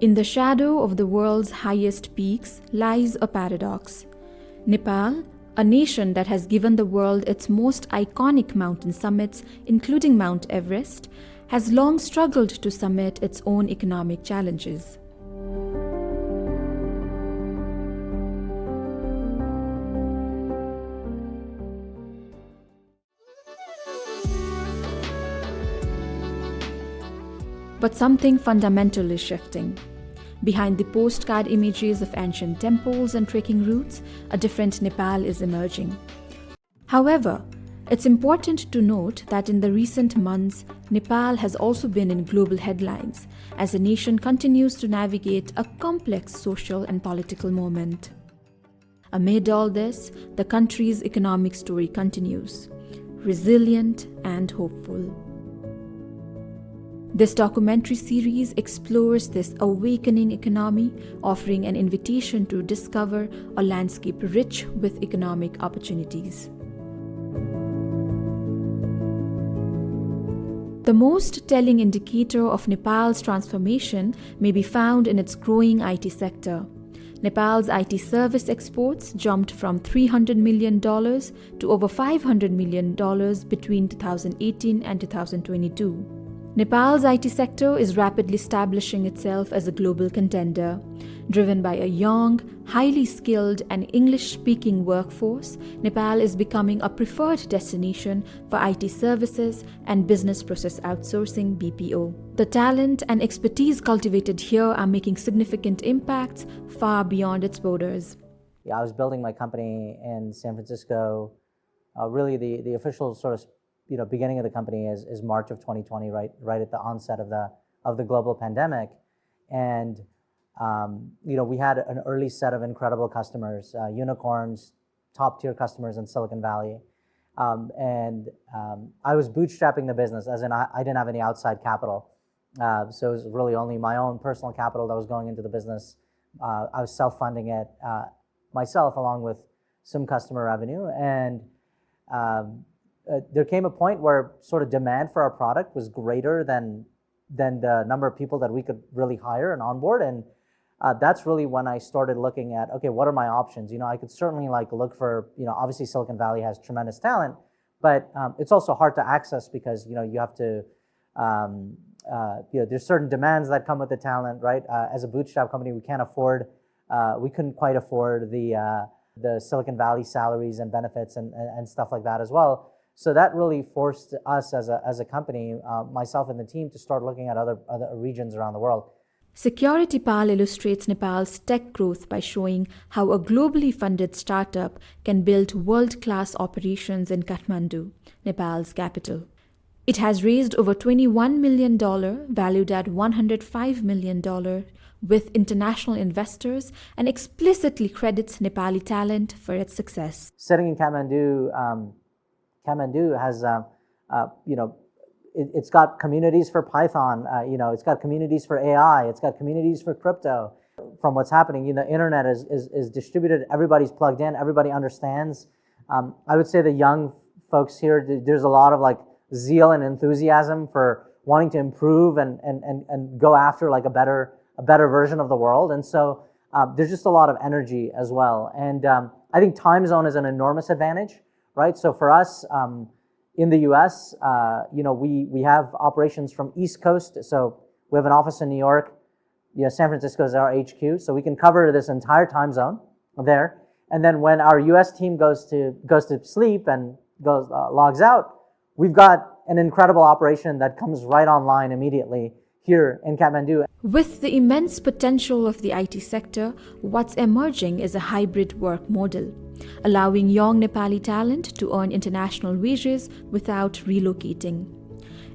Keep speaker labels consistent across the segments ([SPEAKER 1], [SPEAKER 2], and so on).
[SPEAKER 1] In the shadow of the world's highest peaks lies a paradox. Nepal, a nation that has given the world its most iconic mountain summits, including Mount Everest, has long struggled to summit its own economic challenges. But something fundamental is shifting. Behind the postcard images of ancient temples and trekking routes, a different Nepal is emerging. However, it's important to note that in the recent months, Nepal has also been in global headlines as the nation continues to navigate a complex social and political moment. Amid all this, the country's economic story continues, resilient and hopeful. This documentary series explores this awakening economy, offering an invitation to discover a landscape rich with economic opportunities. The most telling indicator of Nepal's transformation may be found in its growing IT sector. Nepal's IT service exports jumped from $300 million to over $500 million between 2018 and 2022. Nepal's IT sector is rapidly establishing itself as a global contender. Driven by a young, highly skilled and English-speaking workforce, Nepal is becoming a preferred destination for IT services and business process outsourcing (BPO). The talent and expertise cultivated here are making significant impacts far beyond its borders.
[SPEAKER 2] I was building my company in San Francisco. Really, the official sort of beginning of the company is March of 2020, right at the onset of the global pandemic, and we had an early set of incredible customers, unicorns, top tier customers in Silicon Valley, and I was bootstrapping the business, as in I didn't have any outside capital, so it was really only my own personal capital that was going into the business. I was self-funding it myself along with some customer revenue, and there came a point where sort of demand for our product was greater than the number of people that we could really hire and onboard, and that's really when I started looking at, okay, what are my options? I could certainly look for, obviously Silicon Valley has tremendous talent, but it's also hard to access because you have to, there's certain demands that come with the talent, right? As a bootstrap company, we couldn't quite afford the Silicon Valley salaries and benefits and stuff like that as well. So that really forced us as a company, myself and the team, to start looking at other regions around the world.
[SPEAKER 1] SecurityPal illustrates Nepal's tech growth by showing how a globally funded startup can build world-class operations in Kathmandu, Nepal's capital. It has raised over $21 million, valued at $105 million, with international investors, and explicitly credits Nepali talent for its success.
[SPEAKER 2] Sitting in Kathmandu, Kathmandu has, it's got communities for Python, it's got communities for AI, it's got communities for crypto. From what's happening, the internet is distributed, everybody's plugged in, everybody understands. I would say the young folks here, there's a lot of zeal and enthusiasm for wanting to improve and go after a better version of the world. And so there's just a lot of energy as well. And I think time zone is an enormous advantage. Right, so for us in the U.S., we have operations from East Coast. So we have an office in New York. San Francisco is our HQ, so we can cover this entire time zone there. And then when our U.S. team goes to sleep and logs out, we've got an incredible operation that comes right online immediately here in Kathmandu.
[SPEAKER 1] With the immense potential of the IT sector, what's emerging is a hybrid work model, allowing young Nepali talent to earn international wages without relocating.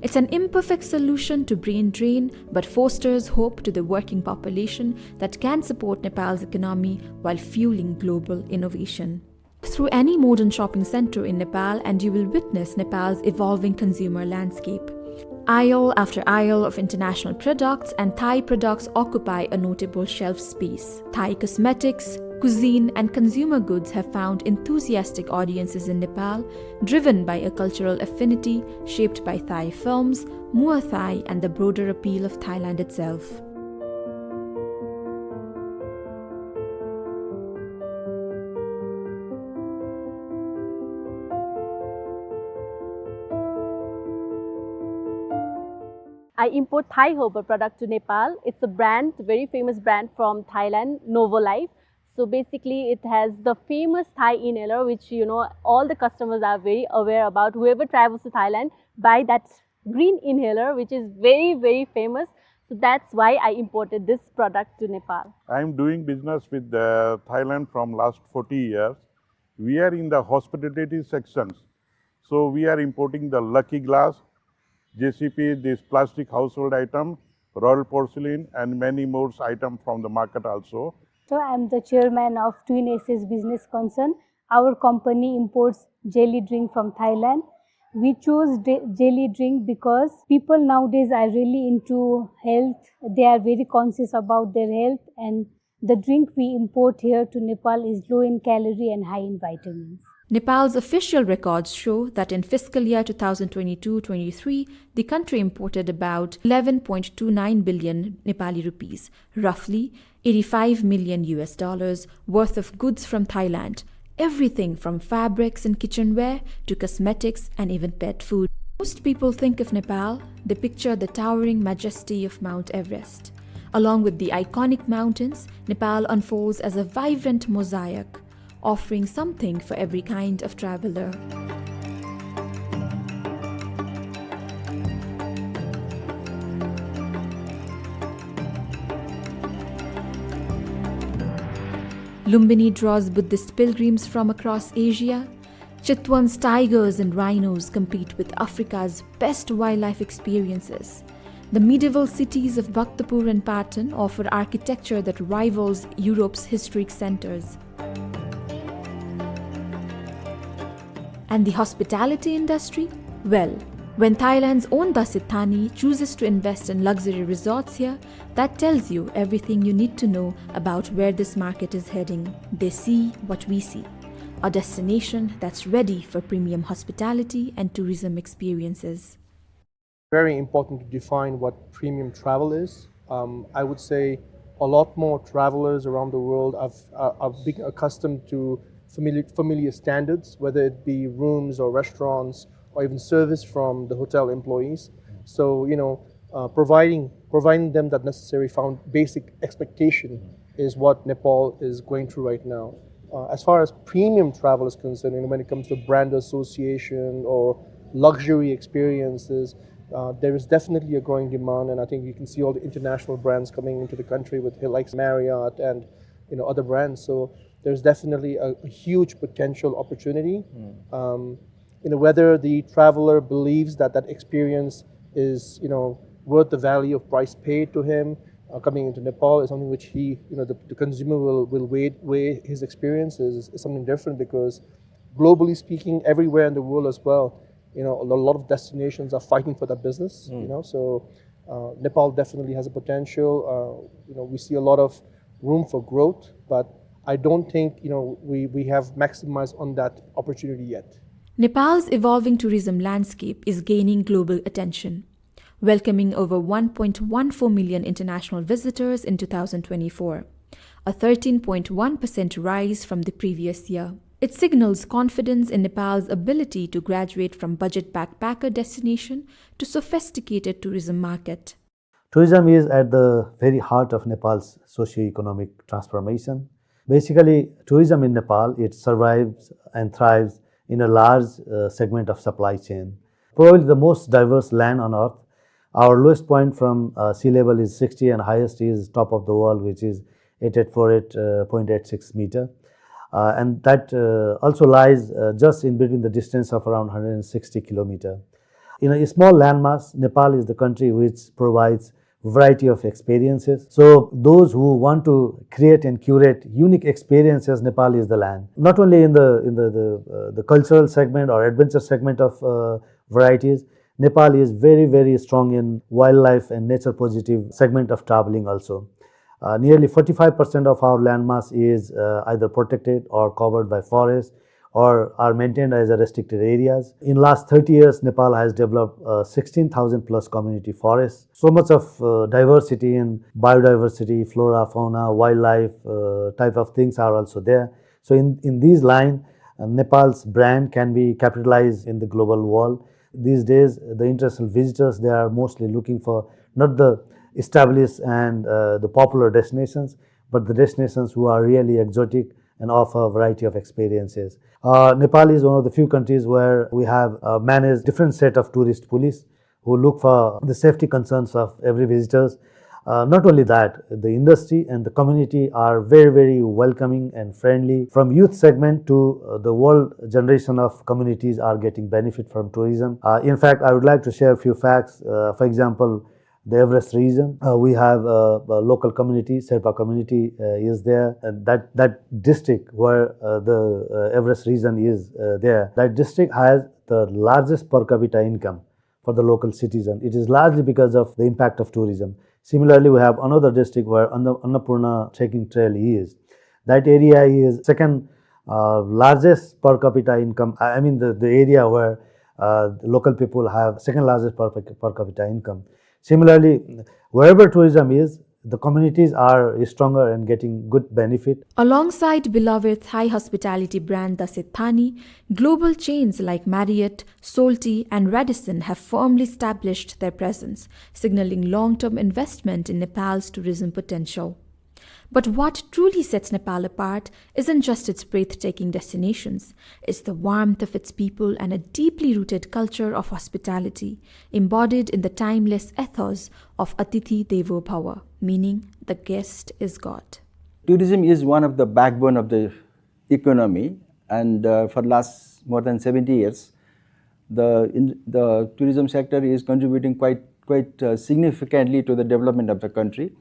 [SPEAKER 1] It's an imperfect solution to brain drain, but fosters hope to the working population that can support Nepal's economy while fueling global innovation. Through any modern shopping center in Nepal, and you will witness Nepal's evolving consumer landscape. Aisle after aisle of international products and Thai products occupy a notable shelf space. Thai cosmetics, cuisine, and consumer goods have found enthusiastic audiences in Nepal, driven by a cultural affinity shaped by Thai films, Muay Thai, and the broader appeal of Thailand itself.
[SPEAKER 3] I import Thai herbal product to Nepal. It's a brand, very famous brand from Thailand, Novolife. So basically, it has the famous Thai inhaler, which all the customers are very aware about. Whoever travels to Thailand buy that green inhaler, which is very famous. So that's why I imported this product to Nepal.
[SPEAKER 4] I'm doing business with Thailand from last 40 years. We are in the hospitality sections. So we are importing the Lucky Glass, JCP, this plastic household item, Royal Porcelain, and many more items from the market also.
[SPEAKER 5] So I am the chairman of Twin Aces Business Concern. Our company imports jelly drink from Thailand. We chose jelly drink because people nowadays are really into health. They are very conscious about their health, and the drink we import here to Nepal is low in calorie and high in vitamins.
[SPEAKER 1] Nepal's official records show that in fiscal year 2022-23, the country imported about 11.29 billion Nepali rupees, roughly $85 million worth of goods from Thailand, everything from fabrics and kitchenware to cosmetics and even pet food. Most people think of Nepal, they picture the towering majesty of Mount Everest. Along with the iconic mountains, Nepal unfolds as a vibrant mosaic, offering something for every kind of traveler. Lumbini draws Buddhist pilgrims from across Asia. Chitwan's tigers and rhinos compete with Africa's best wildlife experiences. The medieval cities of Bhaktapur and Patan offer architecture that rivals Europe's historic centers. And the hospitality industry? Well, when Thailand's own Dasit Thani chooses to invest in luxury resorts here, that tells you everything you need to know about where this market is heading. They see what we see, a destination that's ready for premium hospitality and tourism experiences.
[SPEAKER 6] Very important to define what premium travel is. I would say a lot more travelers around the world are being accustomed to familiar standards, whether it be rooms or restaurants or even service from the hotel employees. So providing them that necessary basic expectation is what Nepal is going through right now. As far as premium travel is concerned, when it comes to brand association or luxury experiences, there is definitely a growing demand, and I think you can see all the international brands coming into the country with like Marriott and other brands. So there's definitely a huge potential opportunity. Whether the traveler believes that experience is worth the value of price paid to him coming into Nepal is something which he the consumer will weigh his experiences is something different, because globally speaking, everywhere in the world as well, a lot of destinations are fighting for that business. So Nepal definitely has a potential. We see a lot of room for growth, but I don't think we have maximized on that opportunity yet.
[SPEAKER 1] Nepal's evolving tourism landscape is gaining global attention, welcoming over 1.14 million international visitors in 2024, a 13.1% rise from the previous year. It signals confidence in Nepal's ability to graduate from budget backpacker destination to sophisticated tourism market.
[SPEAKER 7] Tourism is at the very heart of Nepal's socio-economic transformation. Basically, tourism in Nepal, it survives and thrives in a large segment of supply chain. Probably the most diverse land on earth. Our lowest point from sea level is 60 and highest is top of the world, which is 8848.86 meter. And that also lies just in between the distance of around 160 kilometers. In a small landmass, Nepal is the country which provides variety of experiences. So those who want to create and curate unique experiences, Nepal is the land. Not only in the cultural segment or adventure segment of varieties, Nepal is very strong in wildlife and nature positive segment of traveling also. Nearly 45% of our landmass is either protected or covered by forests or are maintained as restricted areas. In last 30 years, Nepal has developed 16,000 plus community forests. So much of diversity in biodiversity, flora, fauna, wildlife type of things are also there. So in these lines, Nepal's brand can be capitalized in the global world. These days, the international visitors, they are mostly looking for not the established and the popular destinations, but the destinations who are really exotic and offer a variety of experiences. Nepal is one of the few countries where we have managed different set of tourist police who look for the safety concerns of every visitors. Not only that, the industry and the community are very, very welcoming and friendly. From youth segment to the world generation of communities are getting benefit from tourism. In fact, I would like to share a few facts. For example, the Everest region, we have a local community, Sherpa community is there. And that district where the Everest region is there, that district has the largest per capita income for the local citizen. It is largely because of the impact of tourism. Similarly, we have another district where Annapurna trekking trail is. That area is second largest per capita income. I mean the area where the local people have second largest per capita income. Similarly, wherever tourism is, the communities are stronger and getting good benefit.
[SPEAKER 1] Alongside beloved Thai hospitality brand Dasit Thani, global chains like Marriott, Solti, and Radisson have firmly established their presence, signaling long-term investment in Nepal's tourism potential. But what truly sets Nepal apart isn't just its breathtaking destinations, it's the warmth of its people and a deeply rooted culture of hospitality, embodied in the timeless ethos of Atithi Devo Bhava, meaning the guest is God.
[SPEAKER 8] Tourism is one of the backbone of the economy, and for last more than 70 years, the tourism sector is contributing quite significantly to the development of the country.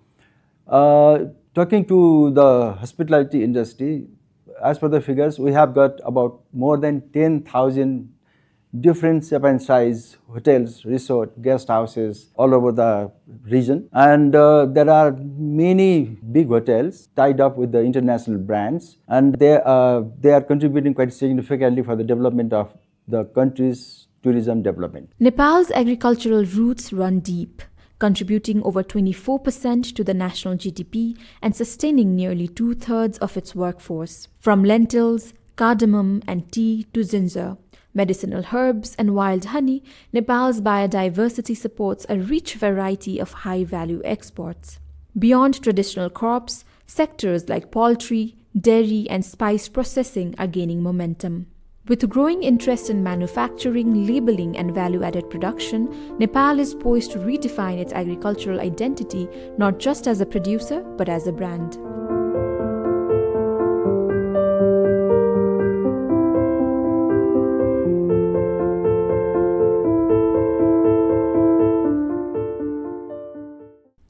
[SPEAKER 8] Talking to the hospitality industry, as per the figures, we have got about more than 10,000 different shape and size hotels, resort, guest houses all over the region. And there are many big hotels tied up with the international brands, and they are contributing quite significantly for the development of the country's tourism development.
[SPEAKER 1] Nepal's agricultural roots run deep, contributing over 24% to the national GDP and sustaining nearly 2/3 of its workforce. From lentils, cardamom, and tea to ginger, medicinal herbs, and wild honey, Nepal's biodiversity supports a rich variety of high-value exports. Beyond traditional crops, sectors like poultry, dairy, and spice processing are gaining momentum. With growing interest in manufacturing, labeling, and value-added production, Nepal is poised to redefine its agricultural identity not just as a producer, but as a brand.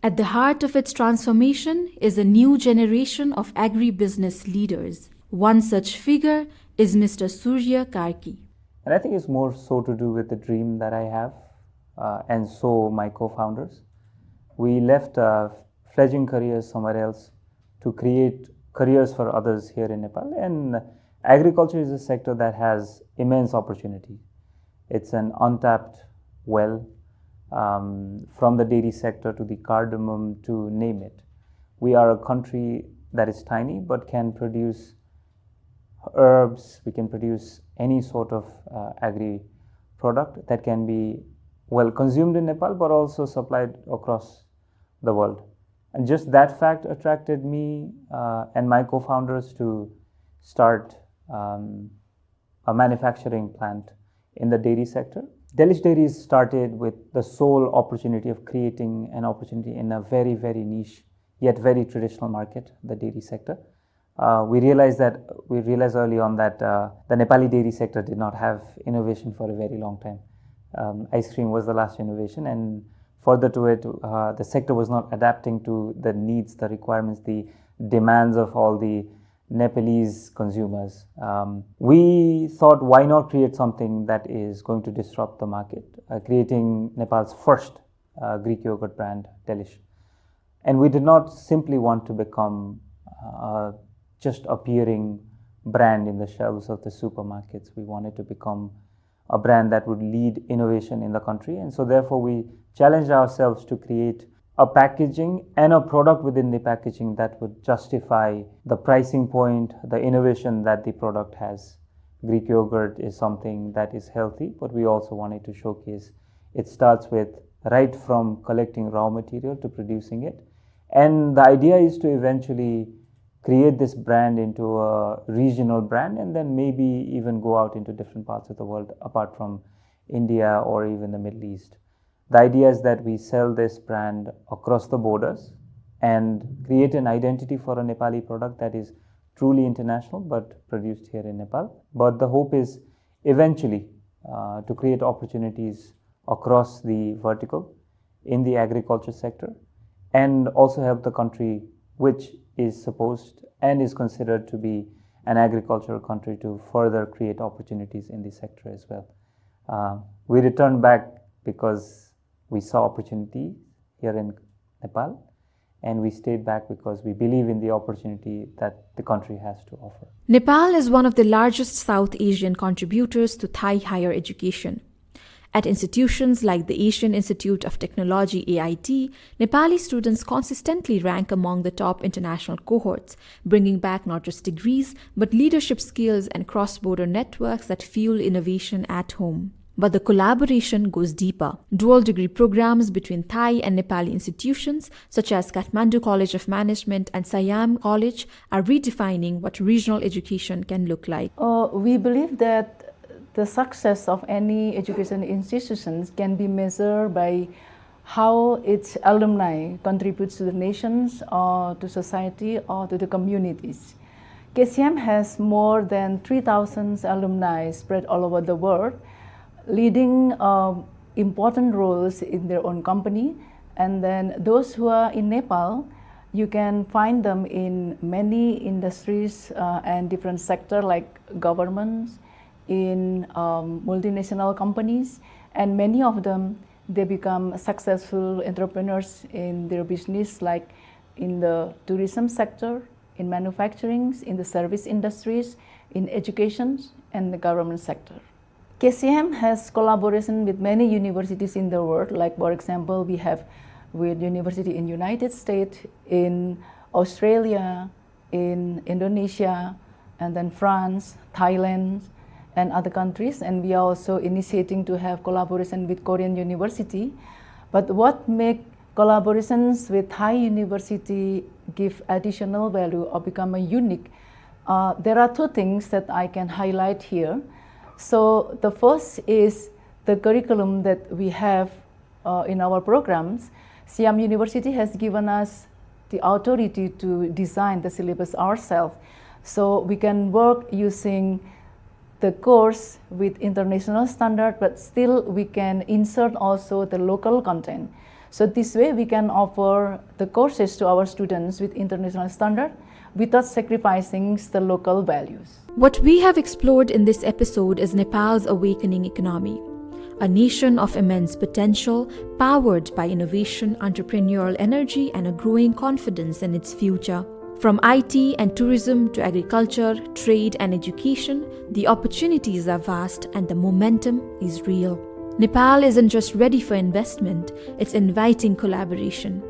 [SPEAKER 1] At the heart of its transformation is a new generation of agribusiness leaders. One such figure is Mr. Surya Karki.
[SPEAKER 9] And I think it's more so to do with the dream that I have, and so my co-founders. We left fledgling careers somewhere else to create careers for others here in Nepal. And agriculture is a sector that has immense opportunity. It's an untapped well, from the dairy sector to the cardamom to name it. We are a country that is tiny but can produce herbs, we can produce any sort of agri product that can be well consumed in Nepal but also supplied across the world. And just that fact attracted me and my co-founders to start a manufacturing plant in the dairy sector. Delish Dairies started with the sole opportunity of creating an opportunity in a very, very niche yet very traditional market, the dairy sector. We realized early on that the Nepali dairy sector did not have innovation for a very long time. Ice cream was the last innovation, and further to it, the sector was not adapting to the needs, the requirements, the demands of all the Nepalese consumers. We thought, why not create something that is going to disrupt the market, creating Nepal's first Greek yogurt brand, Delish. And we did not simply want to become just appearing brand in the shelves of the supermarkets. We wanted to become a brand that would lead innovation in the country. And so therefore we challenged ourselves to create a packaging and a product within the packaging that would justify the pricing point, the innovation that the product has. Greek yogurt is something that is healthy, but we also wanted to showcase it starts with right from collecting raw material to producing it. And the idea is to eventually create this brand into a regional brand and then maybe even go out into different parts of the world apart from India or even the Middle East. The idea is that we sell this brand across the borders and create an identity for a Nepali product that is truly international but produced here in Nepal. But the hope is eventually to create opportunities across the vertical in the agriculture sector and also help the country, which is supposed and is considered to be an agricultural country, to further create opportunities in the sector as well. We returned back because we saw opportunity here in Nepal, and we stayed back because we believe in the opportunity that the country has to offer.
[SPEAKER 1] Nepal is one of the largest South Asian contributors to Thai higher education. At institutions like the Asian Institute of Technology AIT, Nepali students consistently rank among the top international cohorts, bringing back not just degrees, but leadership skills and cross-border networks that fuel innovation at home. But the collaboration goes deeper. Dual degree programs between Thai and Nepali institutions, such as Kathmandu College of Management and Siam College, are redefining what regional education can look like.
[SPEAKER 10] We believe that the success of any education institutions can be measured by how its alumni contributes to the nations or to society or to the communities. KCM has more than 3,000 alumni spread all over the world, leading important roles in their own company. And then those who are in Nepal, you can find them in many industries and different sectors like governments, in multinational companies, and many of them, they become successful entrepreneurs in their business, like in the tourism sector, in manufacturing, in the service industries, in education, and the government sector. KCM has collaboration with many universities in the world, like for example, we have with university in United States, in Australia, in Indonesia, and then France, Thailand, and other countries, and we are also initiating to have collaboration with Korean university. But what make collaborations with Thai university give additional value or become a unique? There are two things that I can highlight here. So the first is the curriculum that we have in our programs. Siam University has given us the authority to design the syllabus ourselves, so we can work using the course with international standard, but still we can insert also the local content. So this way we can offer the courses to our students with international standard without sacrificing the local values.
[SPEAKER 1] What we have explored in this episode is Nepal's awakening economy, a nation of immense potential, powered by innovation, entrepreneurial energy, and a growing confidence in its future. From IT and tourism to agriculture, trade, and education, the opportunities are vast and the momentum is real. Nepal isn't just ready for investment, it's inviting collaboration.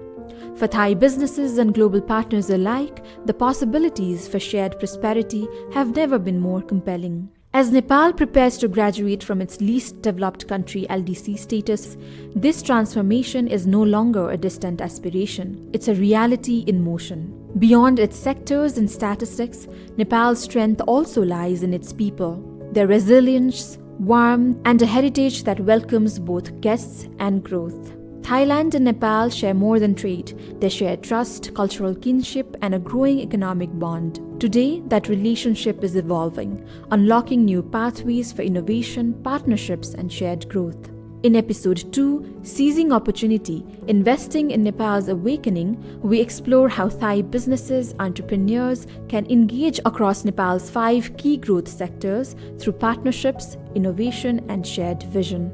[SPEAKER 1] For Thai businesses and global partners alike, the possibilities for shared prosperity have never been more compelling. As Nepal prepares to graduate from its least developed country LDC status, this transformation is no longer a distant aspiration. It's a reality in motion. Beyond its sectors and statistics, Nepal's strength also lies in its people, their resilience, warmth, and a heritage that welcomes both guests and growth. Thailand and Nepal share more than trade. They share trust, cultural kinship, and a growing economic bond. Today, that relationship is evolving, unlocking new pathways for innovation, partnerships, and shared growth. In episode 2, Seizing Opportunity, Investing in Nepal's Awakening, we explore how Thai businesses, entrepreneurs can engage across Nepal's 5 key growth sectors through partnerships, innovation, and shared vision.